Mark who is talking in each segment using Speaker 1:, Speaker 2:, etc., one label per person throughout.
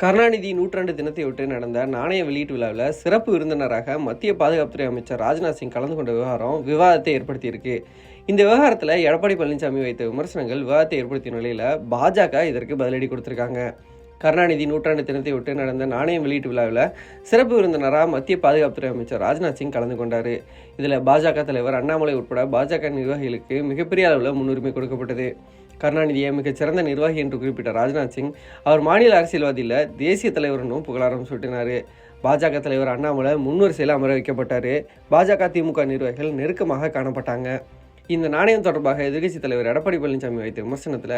Speaker 1: கருணாநிதி நூற்றாண்டு தினத்தையொட்டி நடந்த நாணய வெளியீட்டு விழாவில் சிறப்பு விருந்தினராக மத்திய பாதுகாப்புத்துறை அமைச்சர் ராஜ்நாத் சிங் கலந்து கொண்ட விவகாரம் விவாதத்தை ஏற்படுத்தியிருக்கு. இந்த விவகாரத்தில் எடப்பாடி பழனிசாமி வைத்த விமர்சனங்கள் விவாதத்தை ஏற்படுத்திய நிலையில் பாஜக இதற்கு பதிலடி கொடுத்திருக்காங்க. கருணாநிதி நூற்றாண்டு தினத்தையொட்டி நடந்த நாணயம் வெளியீட்டு விழாவில் சிறப்பு விருந்தினராக மத்திய பாதுகாப்புத்துறை அமைச்சர் ராஜ்நாத் சிங் கலந்து கொண்டார். இதில் பாஜக தலைவர் அண்ணாமலை உட்பட பாஜக நிர்வாகிகளுக்கு மிகப்பெரிய அளவில் முன்னுரிமை கொடுக்கப்பட்டது. கருணாநிதியை மிகச்சிறந்த நிர்வாகி என்று குறிப்பிட்ட ராஜ்நாத் சிங் அவர் மாநில அரசியல்வாதியில் தேசிய தலைவர் என்றும் புகழாரம் சூட்டினார். பாஜக தலைவர் அண்ணாமலை முன்வரிசையில் அமர வைக்கப்பட்டார். பாஜக திமுக நிர்வாகிகள் நெருக்கமாக காணப்பட்டாங்க. இந்த நாணயம் தொடர்பாக எதிர்க்கட்சித் தலைவர் எடப்பாடி பழனிசாமி வைத்த விமர்சனத்தில்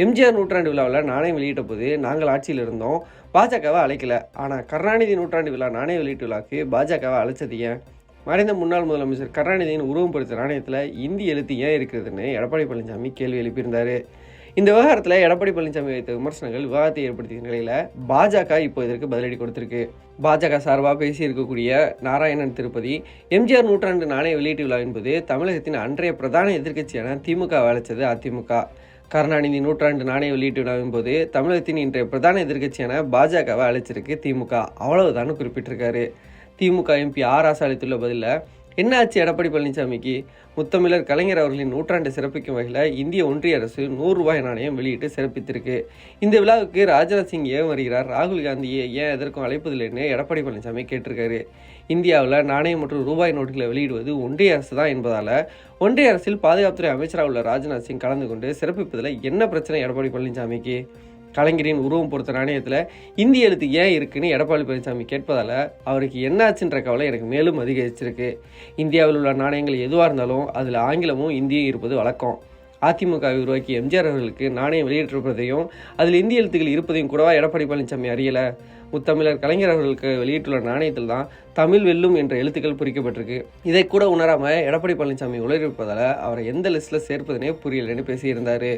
Speaker 1: எம்ஜிஆர் நூற்றாண்டு விழாவில் நாணயம் வெளியிட்ட போது நாங்கள் ஆட்சியில் இருந்தோம், பாஜகவை அழைக்கல. ஆனால் கருணாநிதி நூற்றாண்டு விழா நாணய வெளியீட்டு விழாவுக்கு பாஜகவை அழைச்சது ஏன்? மறைந்த முன்னாள் முதலமைச்சர் கருணாநிதியின் உருவம் பொறுத்த நாணயத்தில் இந்தி எழுத்து ஏன் இருக்கிறதுன்னு எடப்பாடி பழனிசாமி கேள்வி எழுப்பியிருந்தார். இந்த விவகாரத்தில் எடப்பாடி பழனிசாமி வைத்த விமர்சனங்கள் விவாதத்தை ஏற்படுத்திய நிலையில் பாஜக இப்போ இதற்கு பதிலடி கொடுத்திருக்கு. பாஜக சார்பாக பேசியிருக்கக்கூடிய நாராயணன் திருப்பதி, எம்ஜிஆர் நூற்றாண்டு நாணய வெளியீட்டு விழா என்பது தமிழகத்தின் அன்றைய பிரதான எதிர்க்கட்சியான திமுக அழைச்சது அதிமுக. கருணாநிதி நூற்றாண்டு நாணய வெளியீட்டு விழாவின் போது தமிழகத்தின் இன்றைய பிரதான எதிர்க்கட்சியான பாஜகவை அழைச்சிருக்கு திமுக, அவ்வளவுதான் குறிப்பிட்டிருக்காரு. திமுக எம்பி ஆராசா அளித்துள்ள பதிலில், என்ன ஆச்சு எடப்பாடி பழனிசாமிக்கு? முத்தமிழர் கலைஞர் அவர்களின் நூற்றாண்டை சிறப்பிக்கும் வகையில் இந்திய ஒன்றிய அரசு ₹100 நாணயம் வெளியிட்டு சிறப்பித்திருக்கு. இந்த விழாவுக்கு ராஜ்நாத் சிங் ஏன் வருகிறார், ராகுல் காந்தியை ஏன் எதற்கும் அழைப்பதில்லைன்னு எடப்பாடி பழனிசாமி கேட்டிருக்காரு. இந்தியாவில் நாணயம் மற்றும் ரூபாய் நோட்டுகளை வெளியிடுவது ஒன்றிய அரசு தான் என்பதால் ஒன்றிய அரசில் பாதுகாப்புத்துறை அமைச்சராக உள்ள ராஜ்நாத் சிங் கலந்து கொண்டு சிறப்பிப்பதில் என்ன பிரச்சனை எடப்பாடி பழனிசாமிக்கு? கலைஞரின் உருவம் பொறுத்த நாணயத்தில் இந்தி எழுத்து ஏன் இருக்குன்னு எடப்பாடி பழனிசாமி கேட்பதால் அவருக்கு என்னாச்சுன்ற கவலை எனக்கு மேலும் அதிகரிச்சிருக்கு. இந்தியாவில் உள்ள நாணயங்கள் எதுவாக இருந்தாலும் அதில் ஆங்கிலமும் இந்தியும் இருப்பது வழக்கம். அதிமுகவை உருவாக்கி எம்ஜிஆர் அவர்களுக்கு நாணயம் வெளியிட்டிருப்பதையும் அதில் இந்திய எழுத்துக்கள் இருப்பதையும் கூடவா எடப்பாடி பழனிசாமி அறியலை? முத்தமிழர் கலைஞர் அவர்களுக்கு வெளியிட்டுள்ள நாணயத்தில் தான் தமிழ் வெல்லும் என்ற எழுத்துக்கள் பொறிக்கப்பட்டிருக்கு. இதை கூட உணராமல் எடப்பாடி பழனிசாமி உளறியிருப்பதால் அவரை எந்த லிஸ்ட்டில் சேர்ப்பதுனே புரியலைன்னு பேசியிருந்தார்.